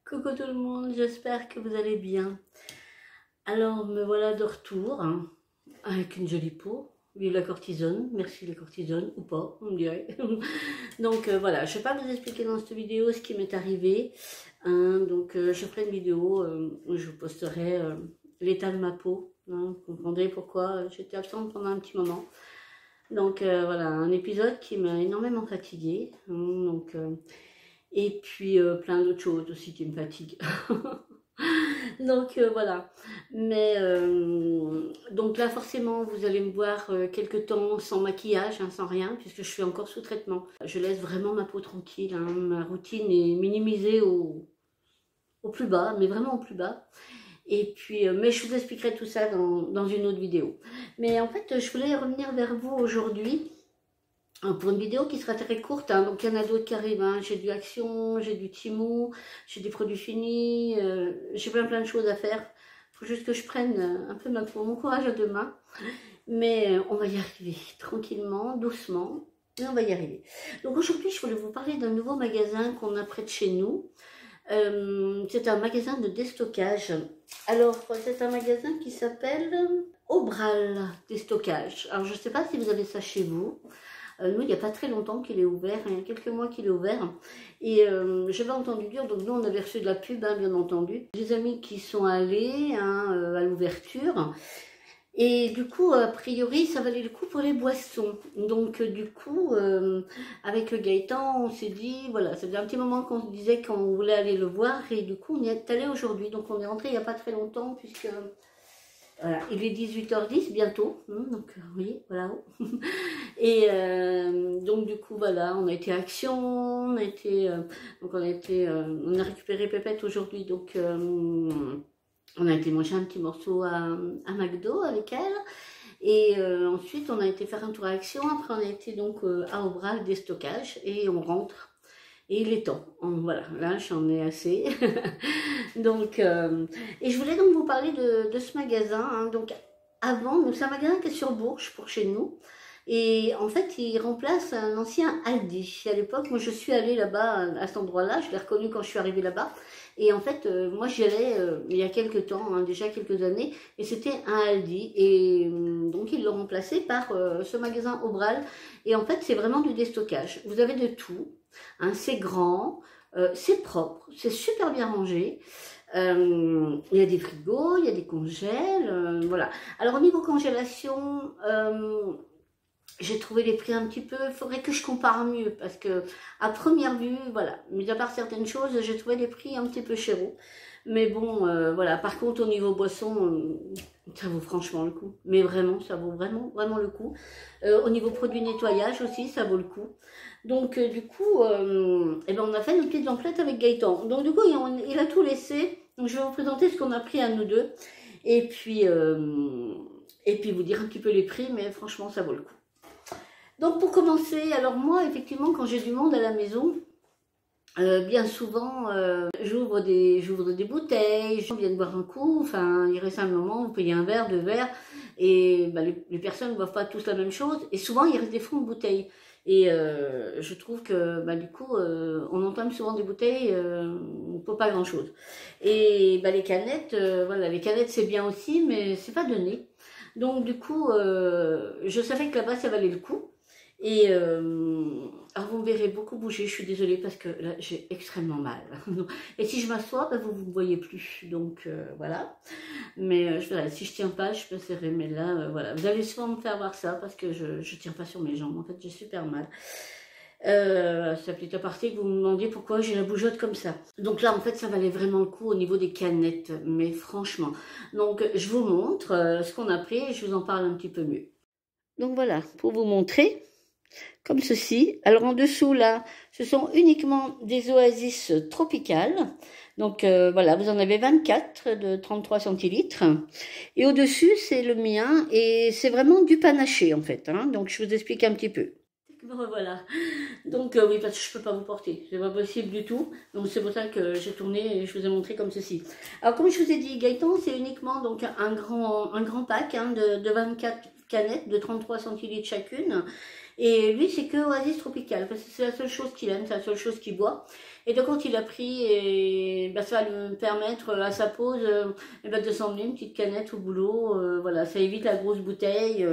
Coucou tout le monde, j'espère que vous allez bien. Alors me voilà de retour, hein, avec une jolie peau. Vive la cortisone, merci la cortisone, ou pas, on dirait. Donc voilà, je ne vais pas vous expliquer dans cette vidéo ce qui m'est arrivé. Hein, donc je ferai une vidéo où je vous posterai l'état de ma peau. Hein, vous comprendrez pourquoi j'étais absente pendant un petit moment. Donc voilà, un épisode qui m'a énormément fatiguée. Hein, donc... et puis plein d'autres choses aussi qui me fatiguent. Donc voilà. Mais donc là forcément vous allez me voir quelques temps sans maquillage, hein, sans rien, puisque je suis encore sous traitement. Je laisse vraiment ma peau tranquille, hein. Ma routine est minimisée au plus bas, mais vraiment au plus bas. Et puis, mais je vous expliquerai tout ça dans une autre vidéo. Mais en fait, je voulais revenir vers vous aujourd'hui pour une vidéo qui sera très courte, hein. Donc il y en a d'autres qui arrivent, hein. J'ai du Action, j'ai du Temu, j'ai des produits finis, j'ai plein de choses à faire. Il faut juste que je prenne un peu mon courage à deux mains. Mais on va y arriver, tranquillement, doucement, mais on va y arriver. Donc aujourd'hui, je voulais vous parler d'un nouveau magasin qu'on a près de chez nous. C'est un magasin de déstockage. Alors, c'est un magasin qui s'appelle Aubral Déstockage. Alors, je ne sais pas si vous avez ça chez vous. Nous, il n'y a pas très longtemps qu'il est ouvert, il y a quelques mois qu'il est ouvert. Et j'avais entendu dire, donc nous on avait reçu de la pub, hein, bien entendu. Des amis qui sont allés, hein, à l'ouverture. Et du coup, a priori, ça valait le coup pour les boissons. Donc du coup, avec Gaëtan, on s'est dit, voilà, ça faisait un petit moment qu'on se disait qu'on voulait aller le voir. Et du coup, on y est allé aujourd'hui. Donc on est rentré il n'y a pas très longtemps, puisque... Voilà, il est 18h10 bientôt, donc oui, voilà. Et donc du coup voilà, on a été à Action, on a été, donc on a récupéré Pépette aujourd'hui, donc on a été manger un petit morceau à McDo avec elle. Et ensuite on a été faire un tour à Action, après on a été donc à Aubrac des stockages et on rentre. Et il est temps, voilà, là j'en ai assez. Donc, et je voulais donc vous parler de ce magasin. Hein. Donc, avant, c'est un magasin qui est sur Bourges, pour chez nous. Et en fait, il remplace un ancien Aldi. À l'époque, moi je suis allée là-bas, à cet endroit-là, je l'ai reconnu quand je suis arrivée là-bas. Et en fait, moi j'y allais il y a quelques temps, hein, déjà quelques années, et c'était un Aldi. Et donc ils l'ont remplacé par ce magasin Aubral. Et en fait, c'est vraiment du déstockage. Vous avez de tout. Hein, c'est grand, c'est propre, c'est super bien rangé. Il y a des frigos, il y a des congèles, voilà. Alors au niveau congélation, j'ai trouvé les prix un petit peu, il faudrait que je compare mieux parce que à première vue, voilà, mis à part certaines choses, j'ai trouvé les prix un petit peu chéraux. Mais bon, voilà, par contre au niveau boisson, ça vaut franchement le coup. Mais vraiment, ça vaut vraiment le coup. Au niveau produit nettoyage aussi, ça vaut le coup. Donc du coup, eh ben, on a fait une petite emplette avec Gaëtan. Donc du coup, il a tout laissé. Donc je vais vous présenter ce qu'on a pris à nous deux. Et puis vous dire un petit peu les prix, mais franchement, ça vaut le coup. Donc pour commencer, alors moi, effectivement, quand j'ai du monde à la maison, bien souvent, j'ouvre des bouteilles, je viens de boire un coup, enfin, il reste un moment, vous payez un verre, deux verres, et bah, les personnes ne boivent pas tous la même chose, et souvent, il reste des fonds de bouteilles. Et je trouve que, bah, du coup, on entame souvent des bouteilles, on peut pas grand-chose. Et bah, les canettes, voilà, les canettes, c'est bien aussi, mais c'est pas donné. Donc, du coup, je savais que là-bas, ça valait le coup. Et alors vous me verrez beaucoup bouger, je suis désolée parce que là j'ai extrêmement mal. Et si je m'assois, ben, vous ne me voyez plus. Donc voilà. Mais voilà, si je tiens pas, je peux serrer. Mais là, voilà. Vous allez souvent me faire voir ça parce que je tiens pas sur mes jambes. En fait, j'ai super mal. C'est un petit aparté que vous me demandiez pourquoi j'ai la bougeotte comme ça. Donc là, en fait, ça valait vraiment le coup au niveau des canettes. Mais franchement. Donc je vous montre ce qu'on a pris et je vous en parle un petit peu mieux. Donc voilà, pour vous montrer. Comme ceci. Alors en dessous là, ce sont uniquement des oasis tropicales. Donc voilà, vous en avez 24 de 33 centilitres. Et au-dessus, c'est le mien et c'est vraiment du panaché en fait. Hein. Donc je vous explique un petit peu. Voilà. Donc oui, parce que je peux pas vous porter, c'est pas possible du tout. Donc c'est pour ça que j'ai tourné et je vous ai montré comme ceci. Alors comme je vous ai dit, Gaëtan, c'est uniquement donc un grand pack, hein, de 24 canettes de 33 centilitres chacune. Et lui, c'est que Oasis Tropical, parce que c'est la seule chose qu'il aime, c'est la seule chose qu'il boit. Et donc, quand il a pris, ben, ça va lui permettre à sa pause eh ben, de s'emmener une petite canette au boulot. Voilà, ça évite la grosse bouteille.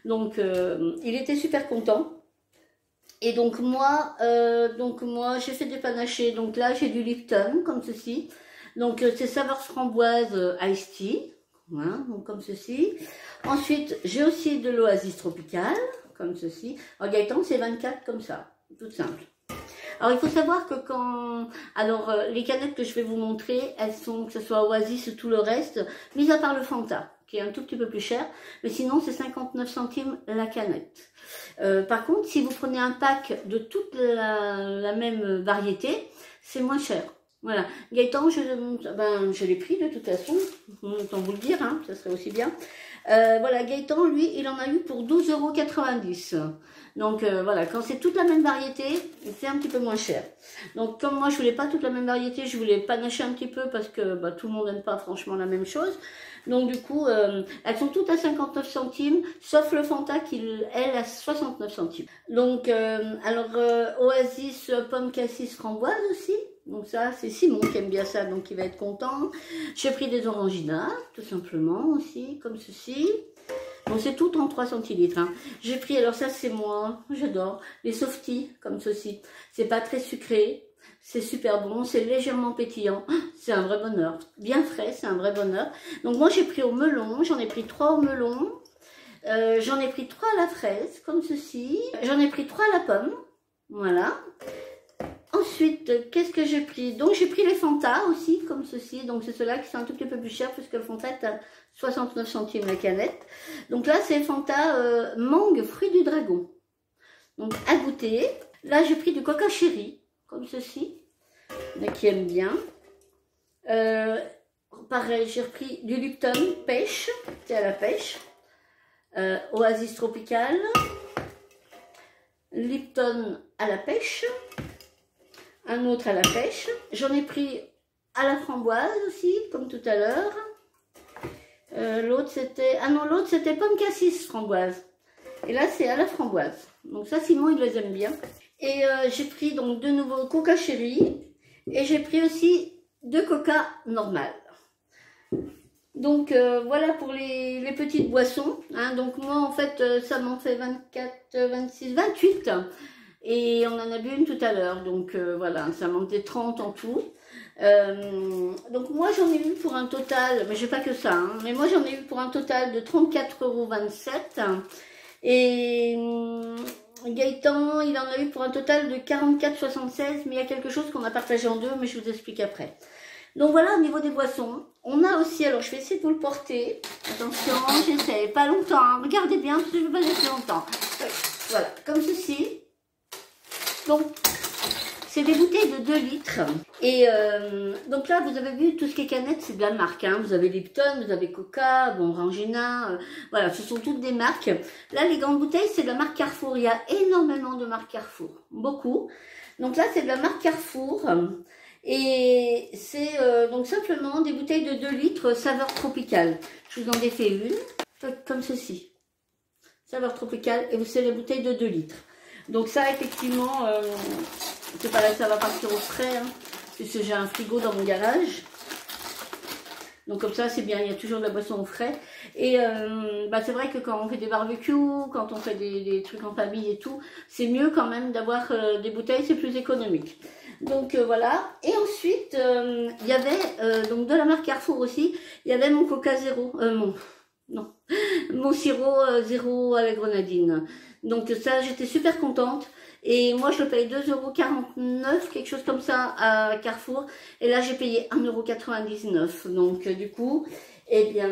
Donc il était super content. Et donc moi j'ai fait des panachés. Donc là j'ai du Lipton comme ceci. Donc c'est saveur framboise iced tea. Voilà, donc comme ceci. Ensuite j'ai aussi de l'Oasis tropicale comme ceci. Alors Gaëtan c'est 24 comme ça, tout simple. Alors il faut savoir que les canettes que je vais vous montrer, elles sont, que ce soit Oasis ou tout le reste, mis à part le Fanta, qui est un tout petit peu plus cher, mais sinon c'est 59 centimes la canette. Par contre, si vous prenez un pack de toute la même variété, c'est moins cher. Voilà, Gaëtan, je l'ai pris de toute façon, autant vous le dire, hein, ça serait aussi bien. Voilà, Gaëtan, lui, il en a eu pour 12,90 €. Donc voilà, quand c'est toute la même variété, c'est un petit peu moins cher. Donc comme moi, je voulais pas toute la même variété, je voulais panacher un petit peu parce que bah, tout le monde n'aime pas franchement la même chose. Donc du coup, elles sont toutes à 59 centimes, sauf le Fanta qui, elle, à 69 centimes. Donc, Oasis, pomme cassis, framboise aussi. Donc ça, c'est Simon qui aime bien ça, donc il va être content. J'ai pris des oranginas, tout simplement aussi, comme ceci. Bon, c'est tout en 3 centilitres. Hein. J'ai pris, alors ça c'est moi, j'adore, les softies, comme ceci. C'est pas très sucré, c'est super bon, c'est légèrement pétillant. C'est un vrai bonheur. Bien frais, c'est un vrai bonheur. Donc moi j'ai pris au melon, j'en ai pris 3 au melon. J'en ai pris 3 à la fraise, comme ceci. J'en ai pris 3 à la pomme, voilà. Ensuite, qu'est-ce que j'ai pris? Donc, j'ai pris les Fanta aussi, comme ceci. Donc, c'est ceux-là qui sont un tout petit peu plus chers, puisque le Fanta est à 69 centimes la canette. Donc là, c'est Fanta mangue, fruit du dragon. Donc, à goûter. Là, j'ai pris du Coca Cherry, comme ceci. Il y en a qui aiment bien. Pareil, j'ai repris du Lipton pêche. C'est à la pêche. Oasis tropicale. Lipton à la pêche. Un autre à la pêche. J'en ai pris à la framboise aussi, comme tout à l'heure. L'autre c'était... Ah non, l'autre c'était pomme cassis framboise. Et là c'est à la framboise. Donc ça, Simon, il les aime bien. Et j'ai pris donc de nouveau Coca Cherry. Et j'ai pris aussi 2 Coca normales. Donc voilà pour les petites boissons. Hein. Donc moi en fait ça m'en fait 24, 26, 28. Et on en a bu une tout à l'heure, donc voilà, ça m'en fait 30 en tout. Donc moi j'en ai eu pour un total, mais j'ai pas que ça, hein, mais moi j'en ai eu pour un total de 34,27 €. Et Gaëtan, il en a eu pour un total de 44,76 €, mais il y a quelque chose qu'on a partagé en deux, mais je vous explique après. Donc voilà, au niveau des boissons, on a aussi, alors je vais essayer de vous le porter. Attention, j'essaie, pas longtemps, hein. Regardez bien, parce que je ne vais pas laisser longtemps. Voilà, comme ceci. Donc, c'est des bouteilles de 2 litres. Et donc là, vous avez vu, tout ce qui est canette, c'est de la marque. Hein. Vous avez Lipton, vous avez Coca, bon, Orangina. Voilà, ce sont toutes des marques. Là, les grandes bouteilles, c'est de la marque Carrefour. Il y a énormément de marques Carrefour. Beaucoup. Donc là, c'est de la marque Carrefour. Et c'est donc simplement des bouteilles de 2 litres saveur tropicale. Je vous en ai fait une, comme ceci. Saveur tropicale. Et c'est les bouteilles de 2 litres. Donc ça, effectivement, c'est pareil, ça va partir au frais, hein, puisque j'ai un frigo dans mon garage. Donc comme ça, c'est bien, il y a toujours de la boisson au frais. Et bah, c'est vrai que quand on fait des barbecues, quand on fait des trucs en famille et tout, c'est mieux quand même d'avoir des bouteilles, c'est plus économique. Donc voilà. Et ensuite, il y avait, donc de la marque Carrefour aussi, il y avait mon Coca Zéro, mon sirop zéro à la grenadine. Donc ça, j'étais super contente. Et moi, je le paye 2,49 €, quelque chose comme ça, à Carrefour. Et là, j'ai payé 1,99 €. Donc du coup, eh bien,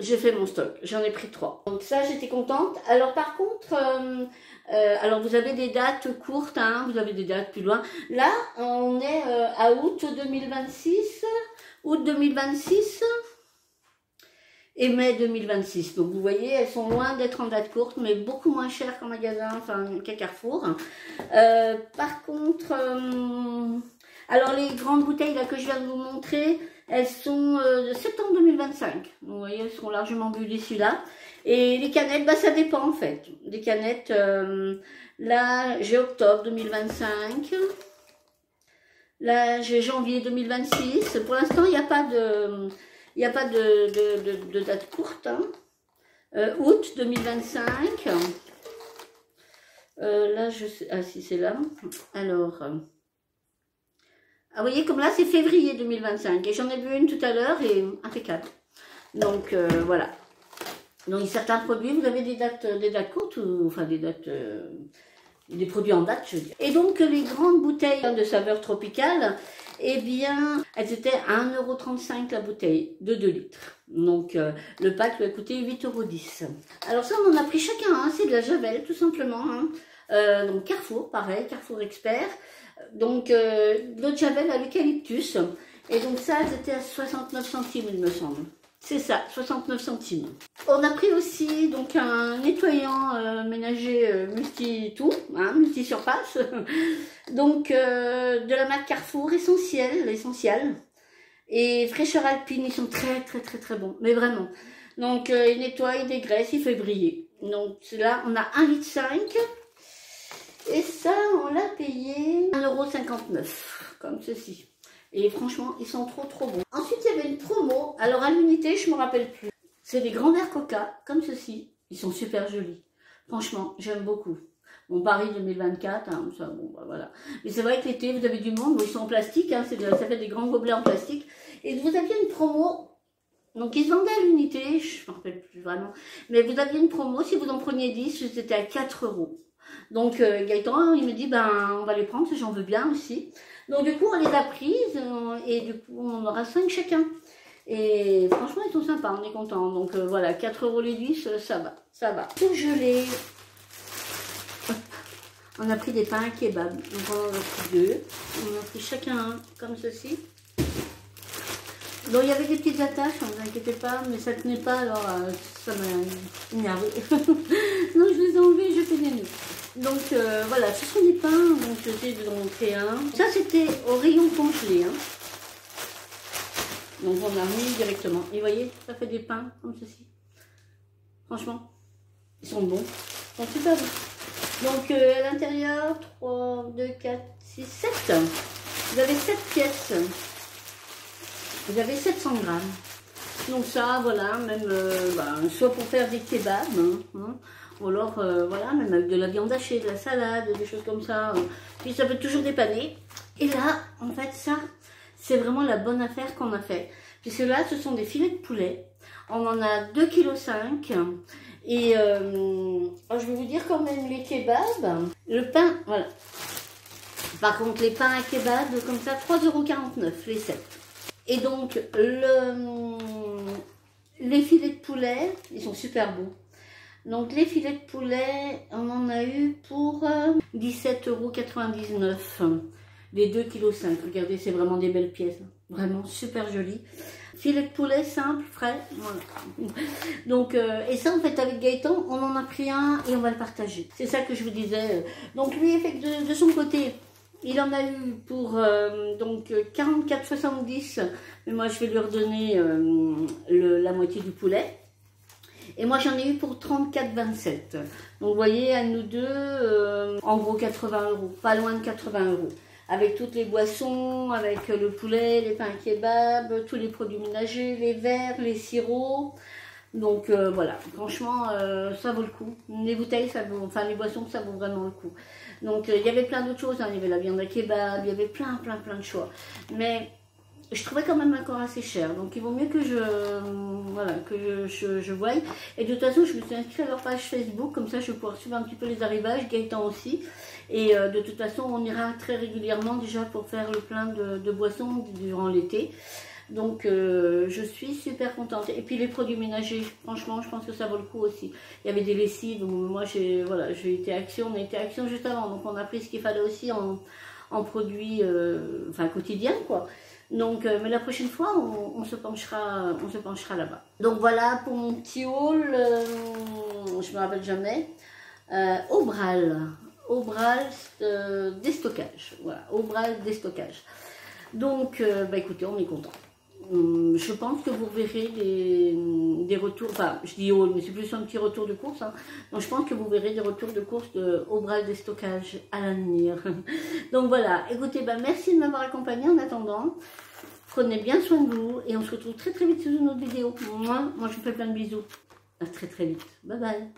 j'ai fait mon stock. J'en ai pris 3. Donc ça, j'étais contente. Alors par contre, alors vous avez des dates courtes, hein, vous avez des dates plus loin. Là, on est à août 2026, août 2026 et mai 2026. Donc vous voyez, elles sont loin d'être en date courte, mais beaucoup moins chères qu'en magasin, enfin qu'à Carrefour. Par contre, alors les grandes bouteilles là que je viens de vous montrer, elles sont de septembre 2025. Vous voyez, elles sont largement bues d'ici là. Et les canettes, bah ça dépend en fait. Les canettes, là j'ai octobre 2025. Là, j'ai janvier 2026. Pour l'instant, il n'y a pas de, de date courte. Hein. Août 2025. Là, je sais... Ah, si, c'est là. Alors... Ah, vous voyez, comme là, c'est février 2025. Et j'en ai vu une tout à l'heure et impeccable. Donc, voilà. Donc, certains produits, vous avez des dates courtes, ou, enfin, des dates... des produits en date, je veux dire. Et donc, les grandes bouteilles de saveur tropicale, eh bien, elles étaient à 1,35 € la bouteille de 2 litres. Donc, le pack lui a coûté 8,10 €. Alors ça, on en a pris chacun un. C'est de la Javel, tout simplement. Hein. Donc, Carrefour, pareil, Carrefour Expert. Donc, de l'eau de Javel à l'eucalyptus. Et donc, ça, c'était à 69 centimes, il me semble. C'est ça, 69 centimes. On a pris aussi donc un nettoyant ménager multi-tout, hein, multi-surface. Donc, de la marque Carrefour, essentiel. Et fraîcheur alpine, ils sont très bons, mais vraiment. Donc, il nettoie, il dégraisse, il fait briller. Donc, là, on a 1,5 litre. Et ça, on l'a payé 1,59 €, comme ceci. Et franchement, ils sont trop bons. Ensuite, il y avait une promo. Alors, à l'unité, je ne me rappelle plus. C'est des grands verres Coca, comme ceci. Ils sont super jolis. Franchement, j'aime beaucoup. Bon, Paris 2024, hein, ça, bon, bah, voilà. Mais c'est vrai que l'été, vous avez du monde. Bon, ils sont en plastique, hein, ça fait des grands gobelets en plastique. Et vous aviez une promo. Donc, ils se vendaient à l'unité, je ne me rappelle plus vraiment. Mais vous aviez une promo, si vous en preniez 10, c'était à 4 €. Donc, Gaëtan, il me dit, ben, on va les prendre, j'en veux bien aussi. Donc, du coup, on les a prises et du coup, on aura 5 chacun. Et franchement, ils sont sympas, on est content. Donc, voilà, 4 € les 10, ça va. Surgelé. On a pris des pains à kebab. Donc, on en a pris 2. On en a pris chacun un, comme ceci. Donc, il y avait des petites attaches, ne vous inquiétez pas, mais ça tenait pas, alors ça m'a énervé. Donc, je les ai enlevés, je fais des nœuds. Donc, voilà, ce sont des pains, donc j'essaie de en montrer un. Ça, c'était au rayon congelé. Hein. Donc, on a mis directement. Et vous voyez, ça fait des pains comme ceci. Franchement, ils sont bons. Ils sont super bons. Donc, à l'intérieur, 3, 2, 4, 6, 7. Vous avez 7 pièces. Vous avez 700 grammes. Donc ça, voilà, même soit pour faire des kebabs, hein, ou alors, voilà, même avec de la viande hachée, de la salade, des choses comme ça. Puis ça peut toujours dépanner. Et là, en fait, ça, c'est vraiment la bonne affaire qu'on a fait. Puisque là, ce sont des filets de poulet. On en a 2,5 kg. Et je vais vous dire quand même les kebabs. Le pain, voilà. Par contre, les pains à kebab, comme ça, 3,49 € les 7. Et donc, les filets de poulet, ils sont super beaux. Donc, les filets de poulet, on en a eu pour 17,99 €. Les 2,5 kg. Regardez, c'est vraiment des belles pièces. Vraiment super jolies. Filet de poulet simple, frais. Voilà. Donc, et ça, en fait, avec Gaëtan, on en a pris un et on va le partager. C'est ça que je vous disais. Donc, lui, de son côté, il en a eu pour donc 44,70 €, mais moi je vais lui redonner la moitié du poulet. Et moi j'en ai eu pour 34,27 €. Donc vous voyez, à nous deux, en gros 80 €, pas loin de 80 €. Avec toutes les boissons, avec le poulet, les pains kebab, tous les produits ménagers, les verres, les sirops. Donc voilà, franchement, ça vaut le coup. Les bouteilles, ça vaut, enfin les boissons, ça vaut vraiment le coup. Donc il y avait plein d'autres choses, hein. Il y avait la viande à kebab, il y avait plein de choix. Mais je trouvais quand même encore assez cher. Donc il vaut mieux que je voie. Et de toute façon, je me suis inscrite à leur page Facebook, comme ça je vais pouvoir suivre un petit peu les arrivages, Gaëtan aussi. Et de toute façon, on ira très régulièrement déjà pour faire le plein de boissons durant l'été. Donc je suis super contente. Et puis les produits ménagers, franchement, je pense que ça vaut le coup aussi. Il y avait des lessives, donc moi j'ai été Action, on a été Action juste avant, donc on a pris ce qu'il fallait aussi en produits quotidiens, quoi. Donc, mais la prochaine fois, on se penchera là-bas. Donc voilà pour mon petit haul, je me rappelle jamais. Aubral déstockage, voilà, Aubral déstockage. Donc, écoutez, on est content. Je pense que vous verrez des retours, enfin je dis haul, mais c'est plus un petit retour de course, hein. Donc je pense que vous verrez des retours de course au bras des stockages à l'avenir. Donc voilà, écoutez, merci de m'avoir accompagné en attendant. Prenez bien soin de vous et on se retrouve très très vite sur une autre vidéo. Moi je vous fais plein de bisous. À très très vite. Bye bye.